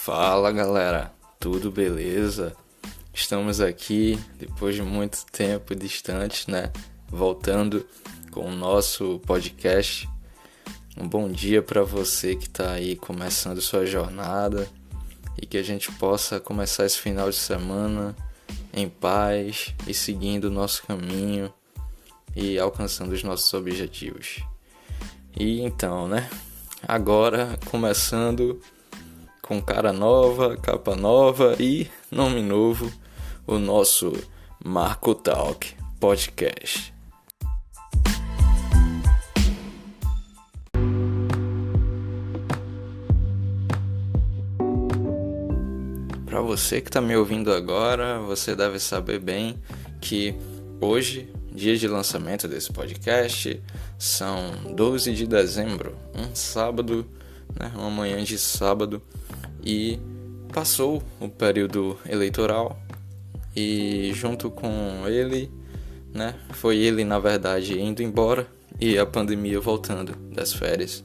Fala galera, tudo beleza? Estamos aqui depois de muito tempo distante, né? Voltando com o nosso podcast. Um bom dia para você que está aí começando sua jornada e que a gente possa começar esse final de semana em paz e seguindo o nosso caminho e alcançando os nossos objetivos. E então, né? Agora começando com cara nova, capa nova e nome novo, o nosso Marco Talk Podcast. Para você que está me ouvindo agora, você deve saber bem que hoje, dia de lançamento desse podcast, são 12 de dezembro, um sábado, né, uma manhã de sábado, e passou o período eleitoral e junto com ele, né, foi ele na verdade indo embora e a pandemia voltando das férias.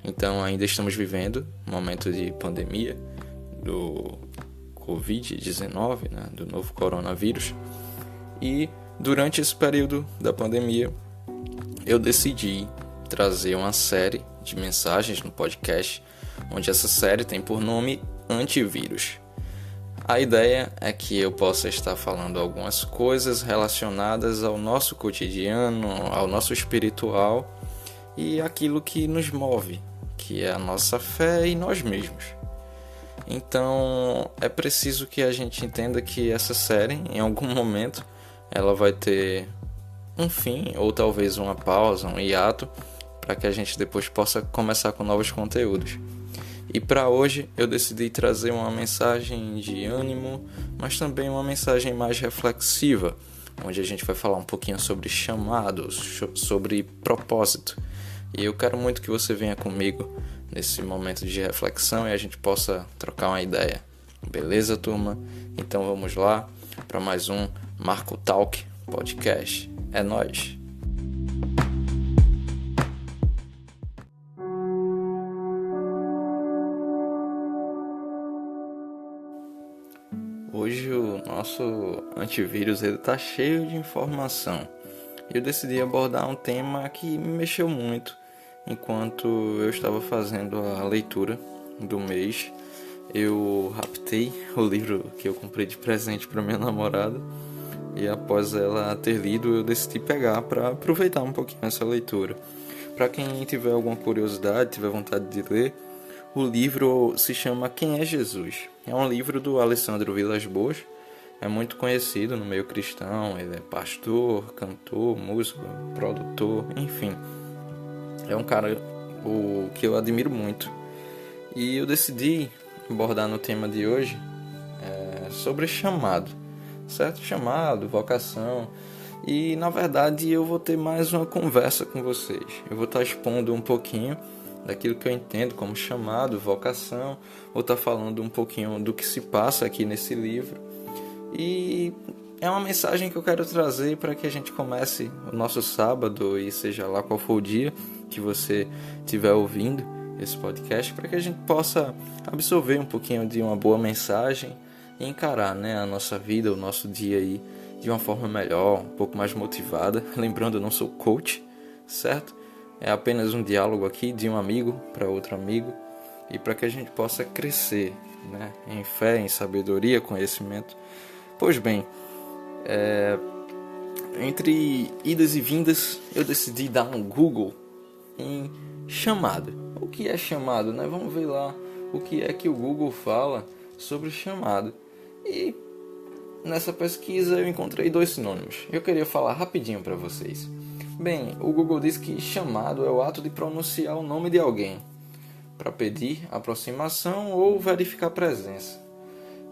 Então ainda estamos vivendo um momento de pandemia do Covid-19, né, do novo coronavírus. E durante esse período da pandemia, eu decidi trazer uma série de mensagens no podcast, onde essa série tem por nome Antivírus. A ideia é que eu possa estar falando algumas coisas relacionadas ao nosso cotidiano, ao nosso espiritual e aquilo que nos move, que é a nossa fé e nós mesmos. Então é preciso que a gente entenda que essa série, em algum momento, ela vai ter um fim ou talvez uma pausa, um hiato, para que a gente depois possa começar com novos conteúdos. E para hoje eu decidi trazer uma mensagem de ânimo, mas também uma mensagem mais reflexiva, onde a gente vai falar um pouquinho sobre chamados, sobre propósito. E eu quero muito que você venha comigo nesse momento de reflexão e a gente possa trocar uma ideia. Beleza, turma? Então vamos lá para mais um Marco Talk Podcast. É nóis! Hoje o nosso antivírus está cheio de informação. Eu decidi abordar um tema que me mexeu muito enquanto eu estava fazendo a leitura do mês. Eu raptei o livro que eu comprei de presente para minha namorada e após ela ter lido eu decidi pegar para aproveitar um pouquinho essa leitura. Para quem tiver alguma curiosidade, tiver vontade de ler, o livro se chama Quem é Jesus? É um livro do Alessandro Vilas Boas, é muito conhecido no meio cristão, ele é pastor, cantor, músico, produtor, enfim. É um cara que eu admiro muito. E eu decidi abordar no tema de hoje sobre chamado, certo? Chamado, vocação. E na verdade eu vou ter mais uma conversa com vocês. Eu vou estar expondo um pouquinho daquilo que eu entendo como chamado, vocação. Vou estar falando um pouquinho do que se passa aqui nesse livro. E é uma mensagem que eu quero trazer para que a gente comece o nosso sábado, e seja lá qual for o dia que você estiver ouvindo esse podcast, para que a gente possa absorver um pouquinho de uma boa mensagem e encarar, né, a nossa vida, o nosso dia aí de uma forma melhor, um pouco mais motivada. Lembrando, eu não sou coach, certo? É apenas um diálogo aqui de um amigo para outro amigo e para que a gente possa crescer, né, em fé, em sabedoria, conhecimento. Pois bem, entre idas e vindas, eu decidi dar um Google em chamado. O que é chamado, né? Vamos ver lá o que é que o Google fala sobre chamado. E nessa pesquisa eu encontrei 2 sinônimos. Eu queria falar rapidinho para vocês. Bem, o Google diz que chamado é o ato de pronunciar o nome de alguém para pedir aproximação ou verificar presença.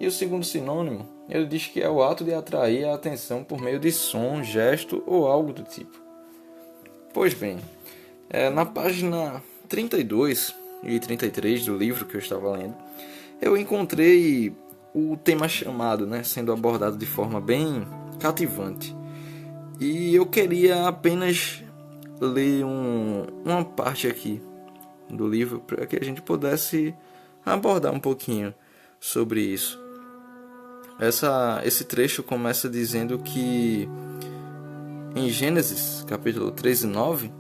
E o segundo sinônimo, ele diz que é o ato de atrair a atenção por meio de som, gesto ou algo do tipo. Pois bem, na página 32 e 33 do livro que eu estava lendo, eu encontrei o tema chamado, né, sendo abordado de forma bem cativante. E eu queria apenas ler uma parte aqui do livro para que a gente pudesse abordar um pouquinho sobre isso. Esse trecho começa dizendo que em Gênesis, capítulo 13, 9,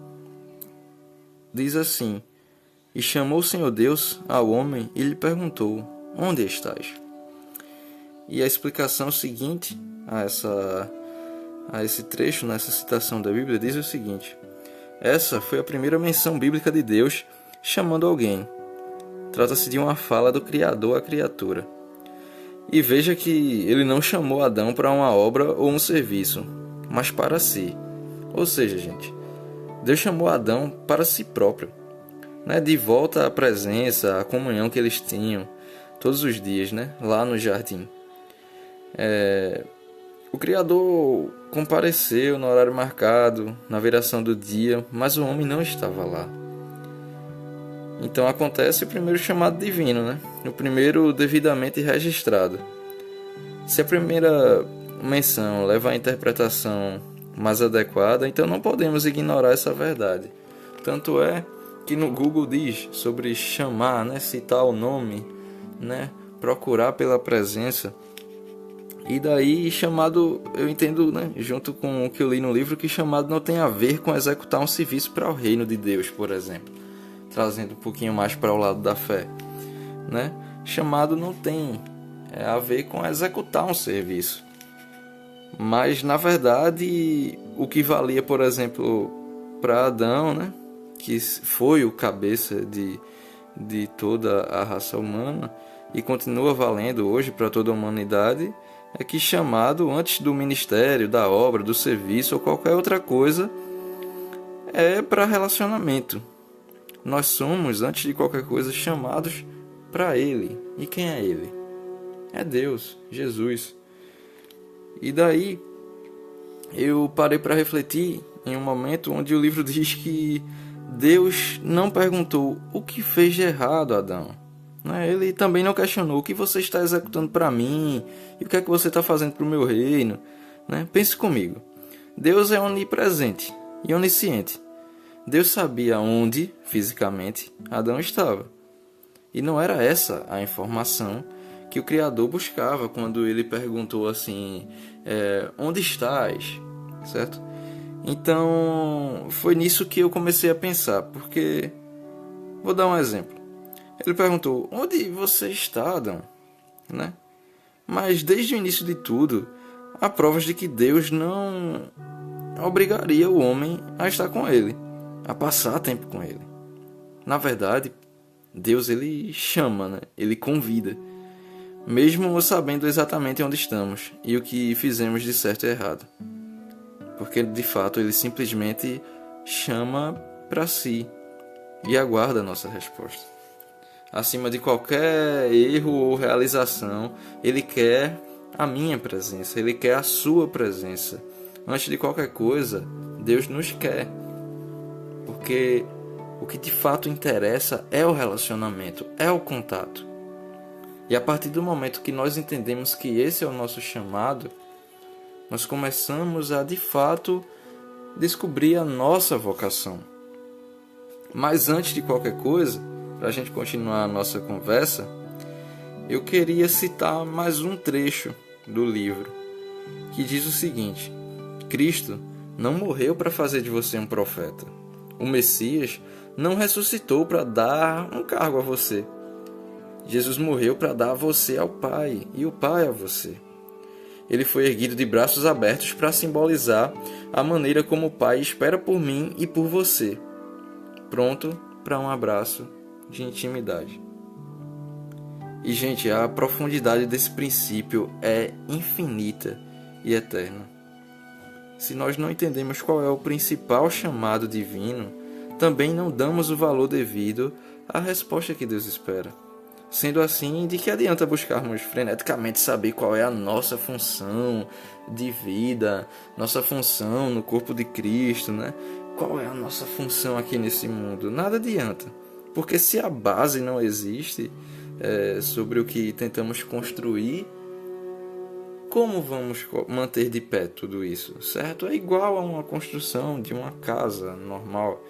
diz assim: E chamou o Senhor Deus ao homem e lhe perguntou: Onde estás? E a explicação seguinte a esse trecho, nessa citação da Bíblia, diz o seguinte: essa foi a primeira menção bíblica de Deus chamando alguém. Trata-se de uma fala do Criador à criatura. E veja que ele não chamou Adão para uma obra ou um serviço, mas para si. Ou seja, gente, Deus chamou Adão para si próprio, né? De volta à presença, à comunhão que eles tinham todos os dias, né? Lá no jardim. O Criador compareceu no horário marcado, na viração do dia, mas o homem não estava lá. Então acontece o primeiro chamado divino, né? O primeiro devidamente registrado. Se a primeira menção leva à interpretação mais adequada, então não podemos ignorar essa verdade. Tanto é que no Google diz sobre chamar, né? Citar o nome, né? Procurar pela presença. E daí chamado, eu entendo, né? Junto com o que eu li no livro, que chamado não tem a ver com executar um serviço para o reino de Deus, por exemplo. Trazendo um pouquinho mais para o lado da fé, né? Chamado não tem a ver com executar um serviço, mas na verdade o que valia, por exemplo, para Adão, né? Que foi o cabeça de toda a raça humana e continua valendo hoje para toda a humanidade, é que chamado antes do ministério, da obra, do serviço ou qualquer outra coisa é para relacionamento. Nós somos, antes de qualquer coisa, chamados para Ele. E quem é Ele? É Deus, Jesus. E daí, eu parei para refletir em um momento onde o livro diz que Deus não perguntou o que fez de errado, Adão. Ele também não questionou o que você está executando para mim e o que é que você está fazendo para o meu reino. Pense comigo. Deus é onipresente e onisciente. Deus sabia onde, fisicamente, Adão estava. E não era essa a informação que o Criador buscava quando ele perguntou assim, onde estás? Certo? Então, foi nisso que eu comecei a pensar, porque... Vou dar um exemplo. Ele perguntou, onde você está, Adão? Mas desde o início de tudo, há provas de que Deus não obrigaria o homem a estar com ele, a passar tempo com ele. Na verdade, Deus ele chama, ele convida, mesmo sabendo exatamente onde estamos e o que fizemos de certo e errado. Porque de fato ele simplesmente chama para si e aguarda a nossa resposta. Acima de qualquer erro ou realização, ele quer a minha presença, ele quer a sua presença. Antes de qualquer coisa, Deus nos quer. Porque o que de fato interessa é o relacionamento, é o contato. E a partir do momento que nós entendemos que esse é o nosso chamado, nós começamos a de fato descobrir a nossa vocação. Mas antes de qualquer coisa, para a gente continuar a nossa conversa, eu queria citar mais um trecho do livro, que diz o seguinte: Cristo não morreu para fazer de você um profeta. O Messias não ressuscitou para dar um cargo a você. Jesus morreu para dar a você ao Pai, e o Pai a você. Ele foi erguido de braços abertos para simbolizar a maneira como o Pai espera por mim e por você, pronto para um abraço de intimidade. E, gente, a profundidade desse princípio é infinita e eterna. Se nós não entendemos qual é o principal chamado divino, também não damos o valor devido à resposta que Deus espera. Sendo assim, de que adianta buscarmos freneticamente saber qual é a nossa função de vida, nossa função no corpo de Cristo, Qual é a nossa função aqui nesse mundo? Nada adianta. Porque se a base não existe sobre o que tentamos construir, como vamos manter de pé tudo isso? Certo? É igual a uma construção de uma casa normal.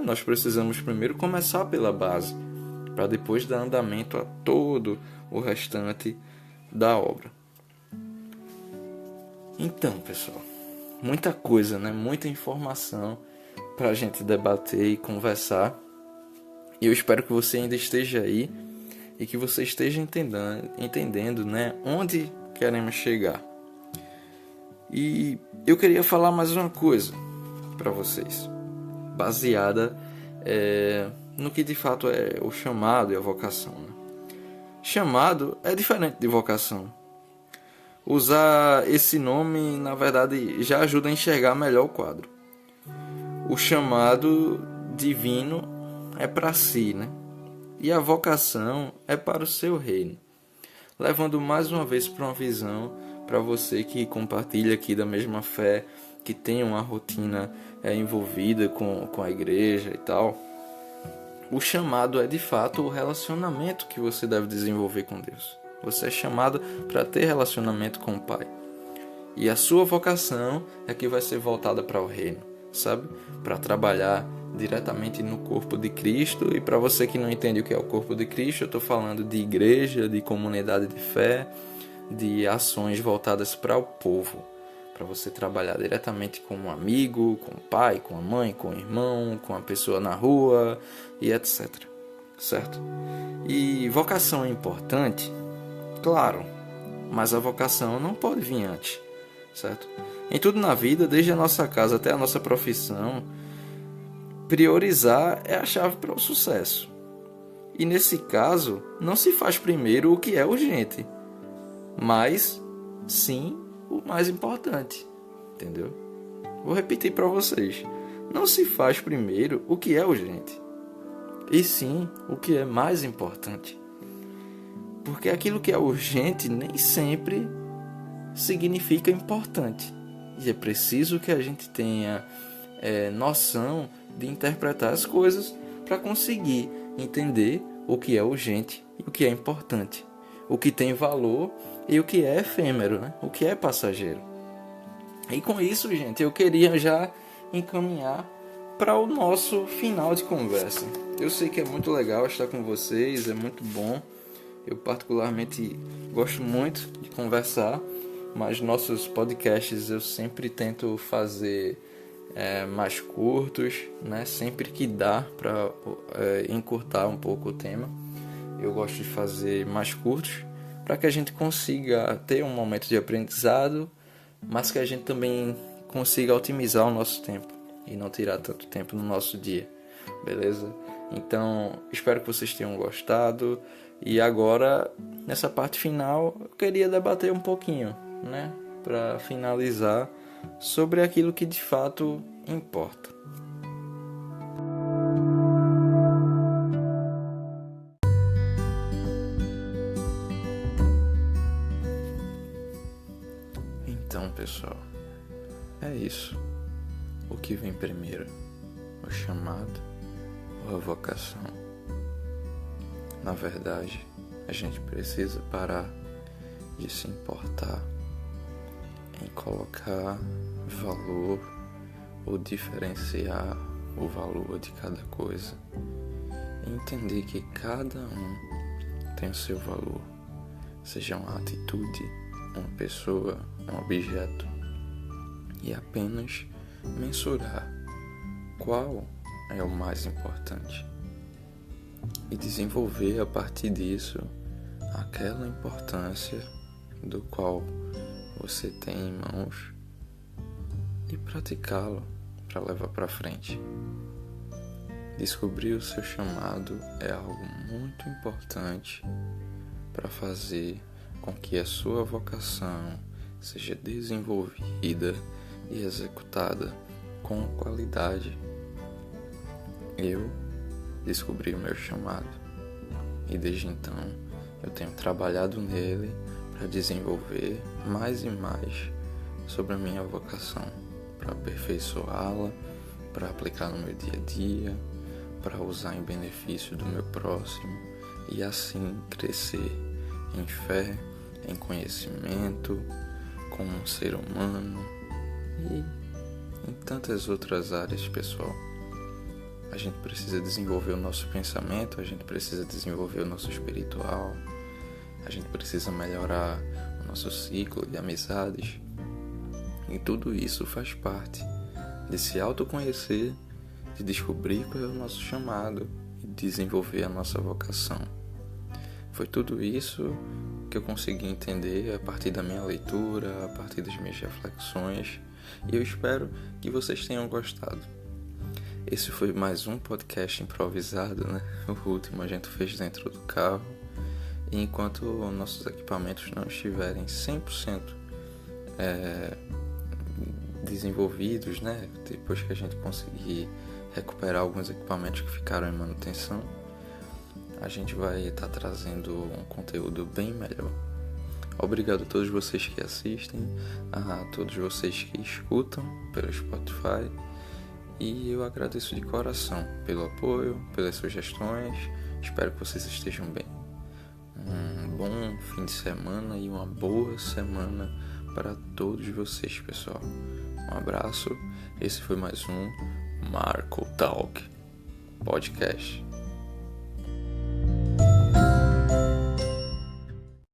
Nós precisamos primeiro começar pela base. para depois dar andamento a todo o restante da obra. Então, pessoal, muita coisa, né? Muita informação para a gente debater e conversar. E eu espero que você ainda esteja aí e que você esteja entendendo, né, onde queremos chegar. E eu queria falar mais uma coisa para vocês, baseada no que de fato é o chamado e a vocação, né? Chamado é diferente de vocação. Usar esse nome, na verdade, já ajuda a enxergar melhor o quadro. O chamado divino é para si, né? E a vocação é para o seu reino. Levando mais uma vez para uma visão para você que compartilha aqui da mesma fé, que tem uma rotina envolvida com a igreja e tal. O chamado é de fato o relacionamento que você deve desenvolver com Deus. Você é chamado para ter relacionamento com o Pai. E a sua vocação é que vai ser voltada para o reino, sabe? Para trabalhar diretamente no corpo de Cristo. E para você que não entende o que é o corpo de Cristo, eu estou falando de igreja, de comunidade de fé, de ações voltadas para o povo. Para você trabalhar diretamente com um amigo, com o pai, com a mãe, com o irmão, com a pessoa na rua e etc. Certo? E vocação é importante? Claro, mas a vocação não pode vir antes, certo? Em tudo na vida, desde a nossa casa até a nossa profissão, priorizar é a chave para o sucesso. E nesse caso, não se faz primeiro o que é urgente, mas sim o mais importante, entendeu? Vou repetir para vocês. Não se faz primeiro o que é urgente, e sim o que é mais importante. Porque aquilo que é urgente nem sempre significa importante. E é preciso que a gente tenha noção de interpretar as coisas para conseguir entender o que é urgente e o que é importante. O que tem valor e o que é efêmero, né? O que é passageiro. E com isso, gente, eu queria já encaminhar para o nosso final de conversa. Eu sei que é muito legal estar com vocês, é muito bom. Eu particularmente gosto muito de conversar, mas nossos podcasts eu sempre tento fazer mais curtos, né? Sempre que dá para encurtar um pouco o tema. Eu gosto de fazer mais curtos para que a gente consiga ter um momento de aprendizado, mas que a gente também consiga otimizar o nosso tempo e não tirar tanto tempo no nosso dia, beleza? Então, espero que vocês tenham gostado. E agora, nessa parte final, eu queria debater um pouquinho, né? Para finalizar, sobre aquilo que de fato importa. Então, pessoal, é isso. O que vem primeiro? O chamado ou a vocação? Na verdade, a gente precisa parar de se importar em colocar valor ou diferenciar o valor de cada coisa e entender que cada um tem o seu valor, seja uma atitude, uma pessoa, um objeto, e apenas mensurar qual é o mais importante e desenvolver a partir disso aquela importância do qual você tem em mãos e praticá-lo para levar para frente. Descobrir o seu chamado é algo muito importante para fazer com que a sua vocação seja desenvolvida e executada com qualidade. Eu descobri o meu chamado e desde então eu tenho trabalhado nele para desenvolver mais e mais sobre a minha vocação, para aperfeiçoá-la, para aplicar no meu dia a dia, para usar em benefício do meu próximo e assim crescer em fé, em conhecimento, como um ser humano e em tantas outras áreas, pessoal. A gente precisa desenvolver o nosso pensamento, a gente precisa desenvolver o nosso espiritual, a gente precisa melhorar o nosso ciclo de amizades. E tudo isso faz parte de se autoconhecer, de descobrir qual é o nosso chamado e desenvolver a nossa vocação. Foi tudo isso que eu consegui entender a partir da minha leitura, a partir das minhas reflexões, e eu espero que vocês tenham gostado. Esse foi mais um podcast improvisado, né? O último a gente fez dentro do carro, e enquanto nossos equipamentos não estiverem 100% desenvolvidos, né? Depois que a gente conseguir recuperar alguns equipamentos que ficaram em manutenção, a gente vai estar trazendo um conteúdo bem melhor. Obrigado a todos vocês que assistem, a todos vocês que escutam pelo Spotify, e eu agradeço de coração pelo apoio, pelas sugestões. Espero que vocês estejam bem. Um bom fim de semana e uma boa semana para todos vocês, pessoal. Um abraço. Esse foi mais um Marco Talk Podcast.